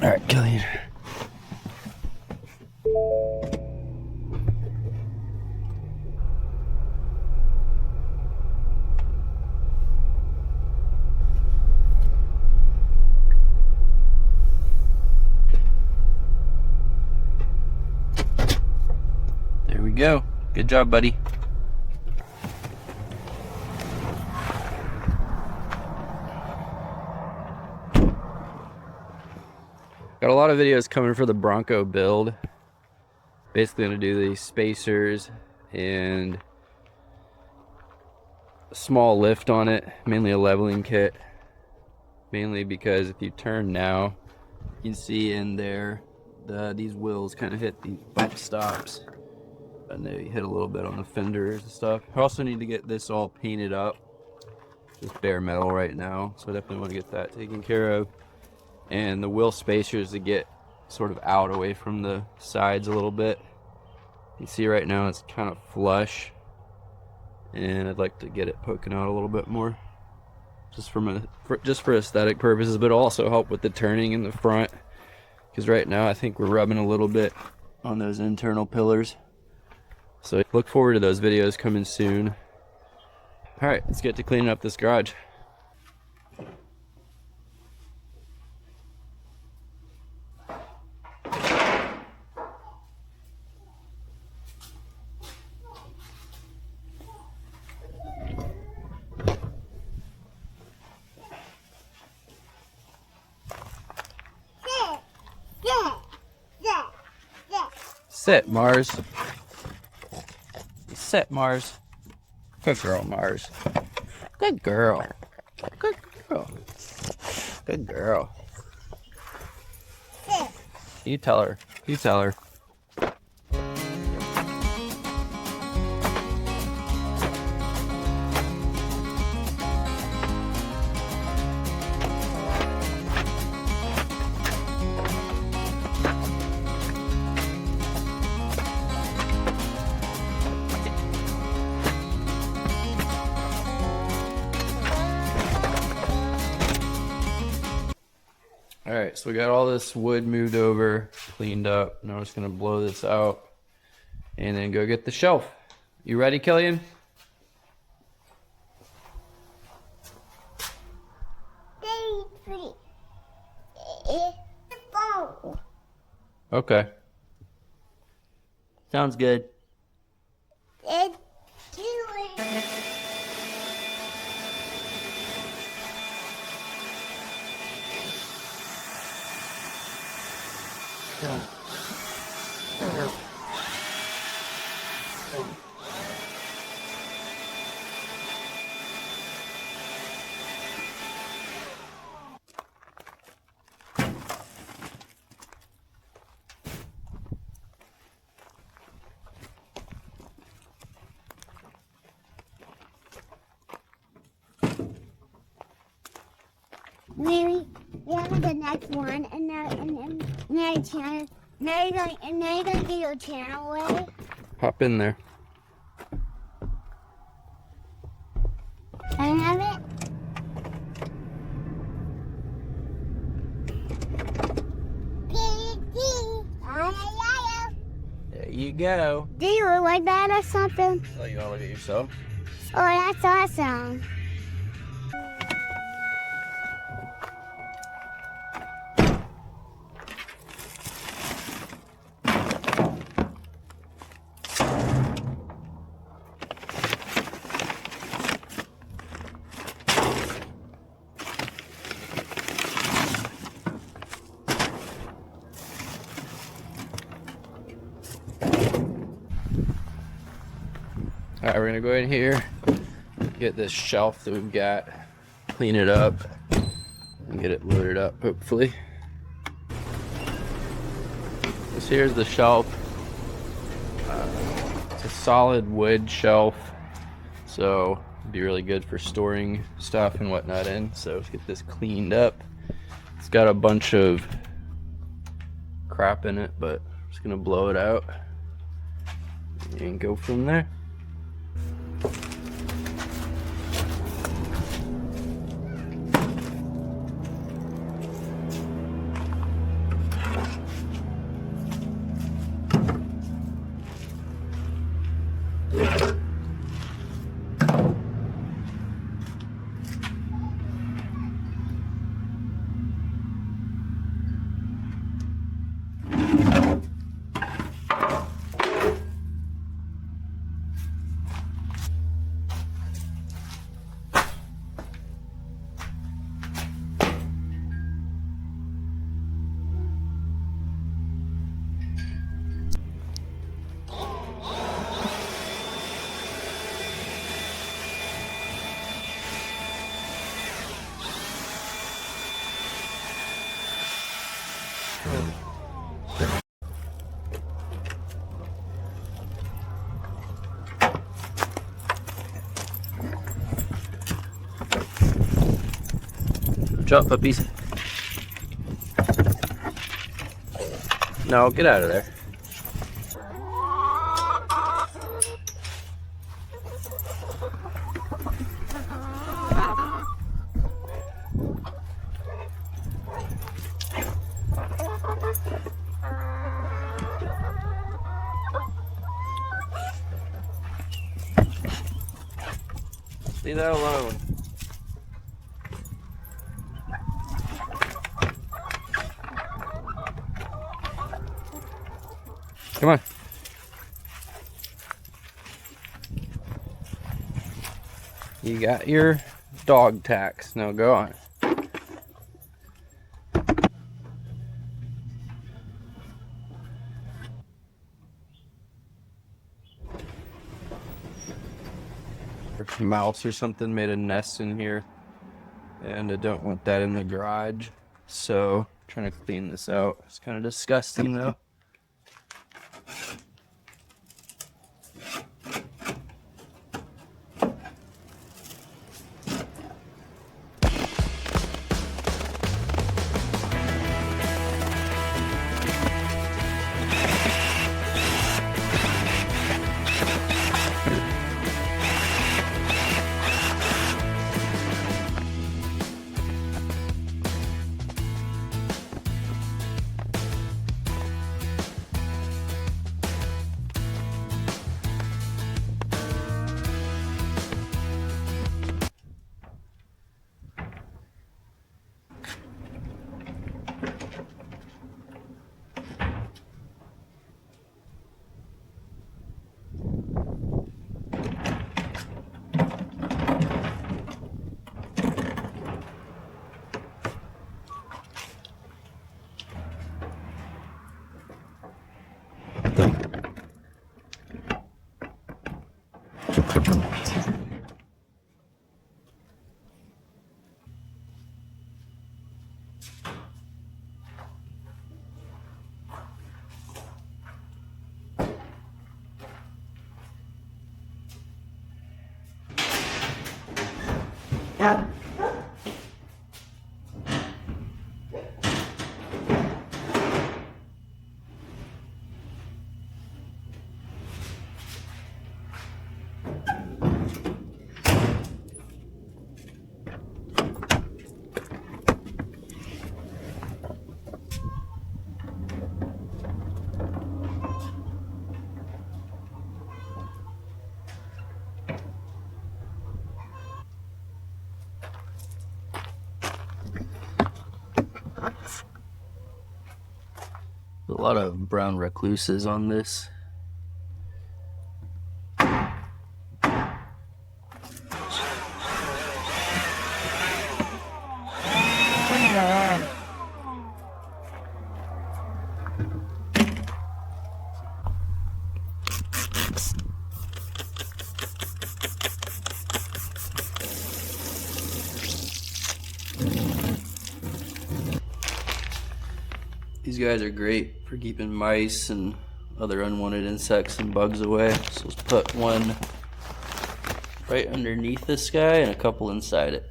All right, Killian. There we go. Good job, buddy. Got a lot of videos coming for the Bronco build. Basically gonna do the spacers and a small lift on it, mainly a leveling kit. Mainly because if you turn now, you can see in there, these wheels kind of hit these bump stops. And they hit a little bit on the fenders and stuff. I also need to get this all painted up. Just bare metal right now, so I definitely want to get that taken care of. And the wheel spacers to get sort of out away from the sides a little bit. You see right now it's kind of flush, and I'd like to get it poking out a little bit more, just for aesthetic purposes, but also help with the turning in the front. Because right now I think we're rubbing a little bit on those internal pillars. So look forward to those videos coming soon. All right, let's get to cleaning up this garage. Sit, Mars. Sit, Mars. Good girl, Mars. Good girl. Good girl. Good girl. You tell her. You tell her. Alright, so we got all this wood moved over, cleaned up. Now we're just going to blow this out and then go get the shelf. You ready, Killian? Okay. Sounds good. Maybe we have the next one, and now your channel. Now you're gonna get your channel away. Hop in there. I have it. There you go. Do you look like that or something? Oh, you wanna look at yourself? Oh, that's awesome. Alright, we're gonna go in here, get this shelf that we've got, clean it up, and get it loaded up, hopefully. This here's the shelf. It's a solid wood shelf, so it'd be really good for storing stuff and whatnot in. So let's get this cleaned up. It's got a bunch of crap in it, but I'm just gonna blow it out and go from there. Jump, puppies. No, get out of there. Leave that alone. Come on. You got your dog tax. Now go on. Mouse or something made a nest in here, and I don't want that in the garage, so I'm trying to clean this out. It's kind of disgusting though. Yeah. A lot of brown recluses on this. These guys are great for keeping mice and other unwanted insects and bugs away. So let's put one right underneath this guy and a couple inside it.